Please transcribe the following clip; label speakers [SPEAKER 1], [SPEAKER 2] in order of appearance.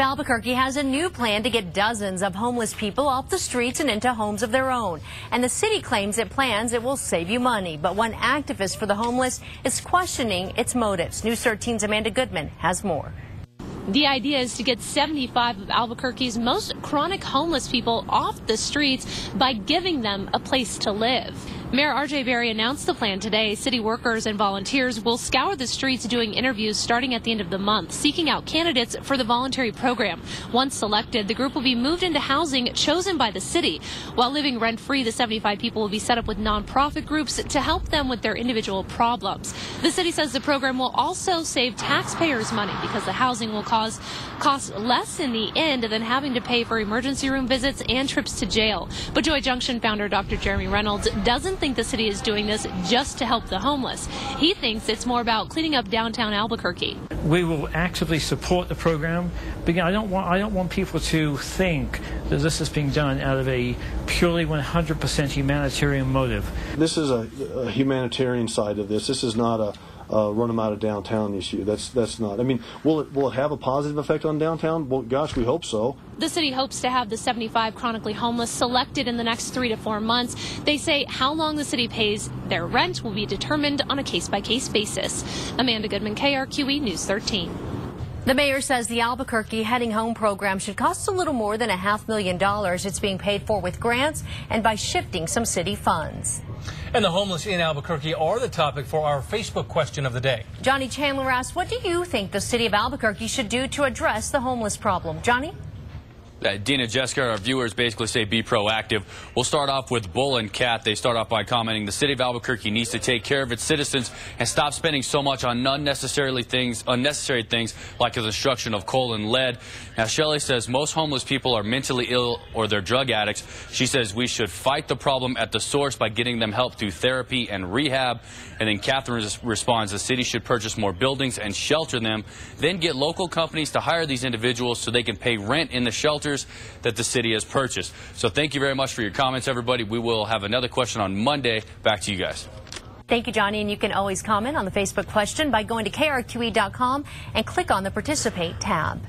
[SPEAKER 1] Albuquerque has a new plan to get dozens of homeless people off the streets and into homes of their own. And the city claims it will save you money. But one activist for the homeless is questioning its motives. News 13's Amanda Goodman has more.
[SPEAKER 2] The idea is to get 75 of Albuquerque's most chronic homeless people off the streets by giving them a place to live. Mayor R.J. Berry announced the plan today. City workers and volunteers will scour the streets doing interviews starting at the end of the month, seeking out candidates for the voluntary program. Once selected, the group will be moved into housing chosen by the city. While living rent-free, the 75 people will be set up with nonprofit groups to help them with their individual problems. The city says the program will also save taxpayers money because the housing will cost less in the end than having to pay for emergency room visits and trips to jail. But Joy Junction founder Dr. Jeremy Reynolds doesn't think the city is doing this just to help the homeless. He thinks it's more about cleaning up downtown Albuquerque.
[SPEAKER 3] We will actively support the program, but I don't want people to think that this is being done out of a purely 100% humanitarian motive.
[SPEAKER 4] This is a humanitarian side of this. This is not a run them out of downtown issue. That's not. I mean, will it have a positive effect on downtown? Well, gosh, we hope so.
[SPEAKER 2] The city hopes to have the 75 chronically homeless selected in the next 3 to 4 months. They say how long the city pays their rent will be determined on a case-by-case basis. Amanda Goodman, KRQE News 13.
[SPEAKER 1] The mayor says the Albuquerque Heading Home program should cost a little more than $500,000. It's being paid for with grants and by shifting some city funds.
[SPEAKER 5] And the homeless in Albuquerque are the topic for our Facebook question of the day.
[SPEAKER 1] Johnny Chandler asks, what do you think the city of Albuquerque should do to address the homeless problem? Johnny?
[SPEAKER 6] Dina, Jessica, our viewers basically say be proactive. We'll start off with Bull and Cat. They start off by commenting, the city of Albuquerque needs to take care of its citizens and stop spending so much on unnecessary things like the destruction of coal and lead. Now, Shelley says most homeless people are mentally ill or they're drug addicts. She says we should fight the problem at the source by getting them help through therapy and rehab. And then Catherine responds, the city should purchase more buildings and shelter them, then get local companies to hire these individuals so they can pay rent in the shelters that the city has purchased. So thank you very much for your comments, everybody. We will have another question on Monday. Back to you guys.
[SPEAKER 1] Thank you, Johnny. And you can always comment on the Facebook question by going to krqe.com and click on the Participate tab.